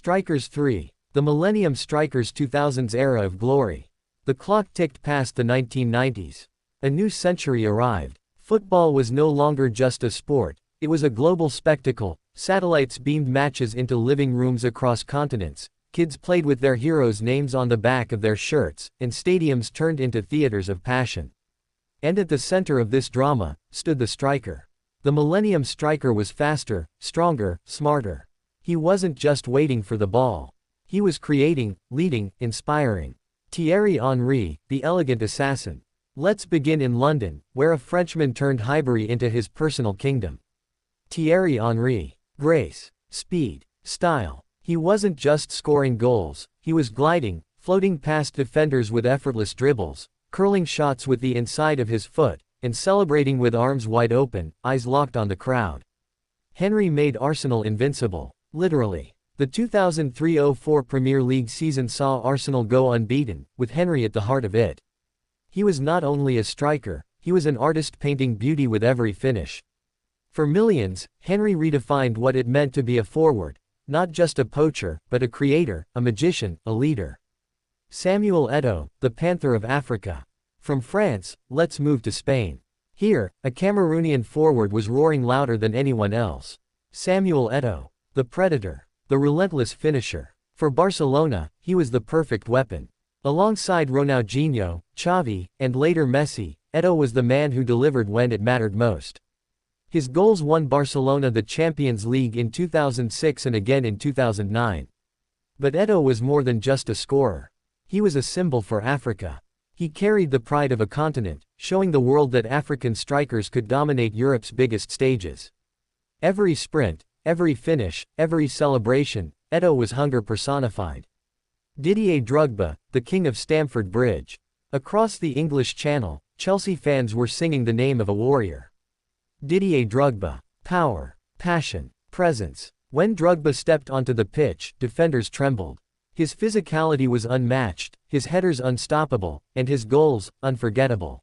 Strikers 3. The Millennium Strikers 2000s era of glory. The clock ticked past the 1990s. A new century arrived. Football was no longer just a sport, it was a global spectacle. Satellites beamed matches into living rooms across continents, kids played with their heroes' names on the back of their shirts, and stadiums turned into theaters of passion. And at the center of this drama stood the striker. The Millennium Striker was faster, stronger, smarter. He wasn't just waiting for the ball. He was creating, leading, inspiring. Thierry Henry, the elegant assassin. Let's begin in London, where a Frenchman turned Highbury into his personal kingdom. Thierry Henry. Grace, speed, style. He wasn't just scoring goals, he was gliding, floating past defenders with effortless dribbles, curling shots with the inside of his foot, and celebrating with arms wide open, eyes locked on the crowd. Henry made Arsenal invincible. Literally. The 2003-04 Premier League season saw Arsenal go unbeaten, with Henry at the heart of it. He was not only a striker, he was an artist painting beauty with every finish. For millions, Henry redefined what it meant to be a forward, not just a poacher, but a creator, a magician, a leader. Samuel Eto'o, the Panther of Africa. From France, let's move to Spain. Here, a Cameroonian forward was roaring louder than anyone else. Samuel Eto'o, the Predator, the relentless finisher. For Barcelona, he was the perfect weapon. Alongside Ronaldinho, Xavi, and later Messi, Eto'o was the man who delivered when it mattered most. His goals won Barcelona the Champions League in 2006 and again in 2009. But Eto'o was more than just a scorer. He was a symbol for Africa. He carried the pride of a continent, showing the world that African strikers could dominate Europe's biggest stages. Every sprint, every finish, every celebration, Eto'o was hunger personified. Didier Drogba, the king of Stamford Bridge. Across the English Channel, Chelsea fans were singing the name of a warrior. Didier Drogba. Power, passion, presence. When Drogba stepped onto the pitch, defenders trembled. His physicality was unmatched, his headers unstoppable, and his goals, unforgettable.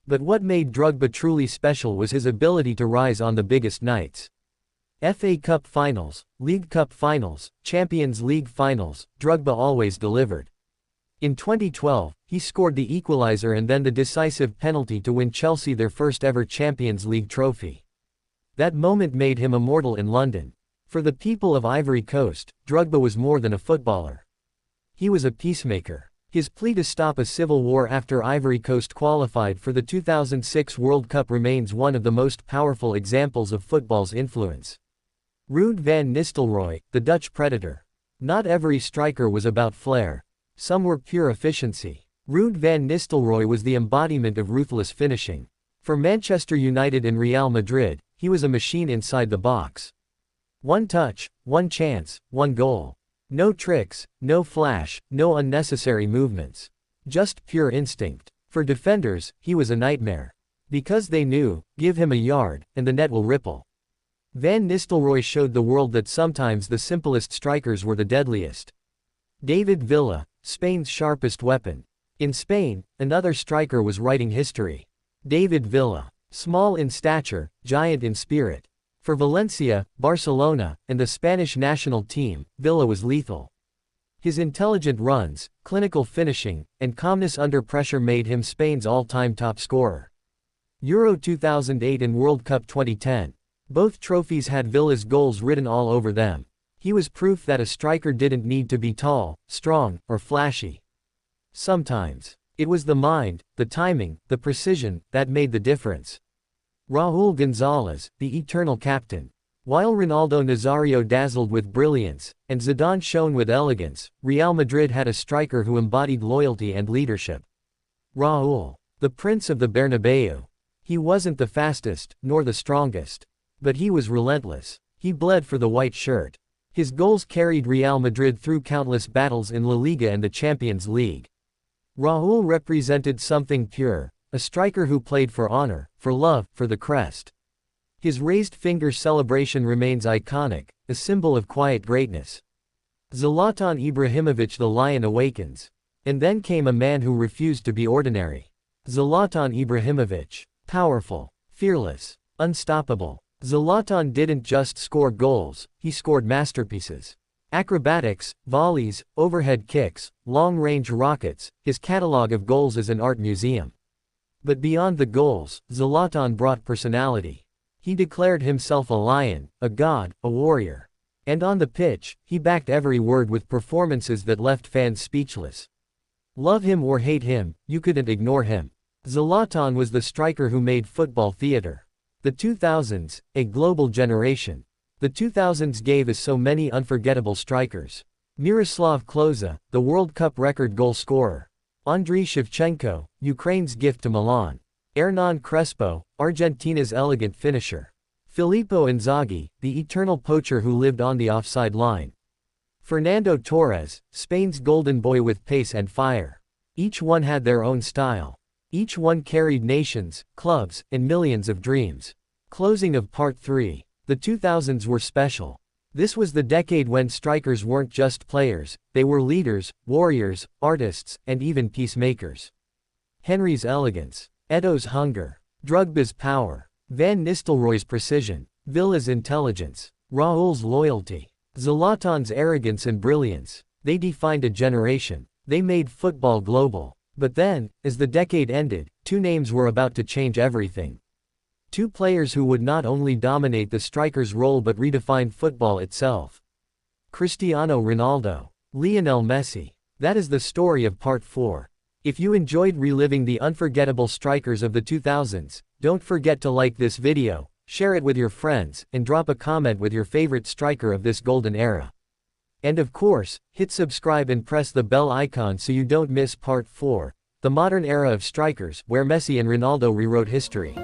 But what made Drogba truly special was his ability to rise on the biggest nights. FA Cup finals, League Cup finals, Champions League finals, Drogba always delivered. In 2012, he scored the equalizer and then the decisive penalty to win Chelsea their first ever Champions League trophy. That moment made him immortal in London. For the people of Ivory Coast, Drogba was more than a footballer. He was a peacemaker. His plea to stop a civil war after Ivory Coast qualified for the 2006 World Cup remains one of the most powerful examples of football's influence. Ruud van Nistelrooy, the Dutch Predator. Not every striker was about flair. Some were pure efficiency. Ruud van Nistelrooy was the embodiment of ruthless finishing. For Manchester United and Real Madrid, he was a machine inside the box. One touch, one chance, one goal. No tricks, no flash, no unnecessary movements. Just pure instinct. For defenders, he was a nightmare. Because they knew, give him a yard, and the net will ripple. Van Nistelrooy showed the world that sometimes the simplest strikers were the deadliest. David Villa, Spain's sharpest weapon. In Spain, another striker was writing history. David Villa. Small in stature, giant in spirit. For Valencia, Barcelona, and the Spanish national team, Villa was lethal. His intelligent runs, clinical finishing, and calmness under pressure made him Spain's all-time top scorer. Euro 2008 and World Cup 2010. Both trophies had Villa's goals written all over them. He was proof that a striker didn't need to be tall, strong, or flashy. Sometimes, it was the mind, the timing, the precision, that made the difference. Raúl González, the eternal captain. While Ronaldo Nazario dazzled with brilliance, and Zidane shone with elegance, Real Madrid had a striker who embodied loyalty and leadership. Raúl, the Prince of the Bernabeu. He wasn't the fastest, nor the strongest. But he was relentless. He bled for the white shirt. His goals carried Real Madrid through countless battles in La Liga and the Champions League. Raúl represented something pure, a striker who played for honor, for love, for the crest. His raised finger celebration remains iconic, a symbol of quiet greatness. Zlatan Ibrahimović, the Lion awakens. And then came a man who refused to be ordinary. Zlatan Ibrahimović. Powerful, fearless, unstoppable. Zlatan didn't just score goals, he scored masterpieces. Acrobatics, volleys, overhead kicks, long-range rockets, his catalogue of goals is an art museum. But beyond the goals, Zlatan brought personality. He declared himself a lion, a god, a warrior. And on the pitch, he backed every word with performances that left fans speechless. Love him or hate him, you couldn't ignore him. Zlatan was the striker who made football theater. The 2000s, a global generation. The 2000s gave us so many unforgettable strikers. Miroslav Klose, the World Cup record goal scorer. Andriy Shevchenko, Ukraine's gift to Milan. Hernan Crespo, Argentina's elegant finisher. Filippo Inzaghi, the eternal poacher who lived on the offside line. Fernando Torres, Spain's golden boy with pace and fire. Each one had their own style. Each one carried nations, clubs, and millions of dreams. Closing of Part 3. The 2000s were special. This was the decade when strikers weren't just players, they were leaders, warriors, artists, and even peacemakers. Henry's elegance. Eto's hunger. Drogba's power. Van Nistelrooy's precision. Villa's intelligence. Raul's loyalty. Zlatan's arrogance and brilliance. They defined a generation. They made football global. But then, as the decade ended, two names were about to change everything. Two players who would not only dominate the striker's role but redefine football itself. Cristiano Ronaldo. Lionel Messi. That is the story of Part 4. If you enjoyed reliving the unforgettable strikers of the 2000s, don't forget to like this video, share it with your friends, and drop a comment with your favorite striker of this golden era. And of course, hit subscribe and press the bell icon so you don't miss Part 4, the modern era of strikers, where Messi and Ronaldo rewrote history.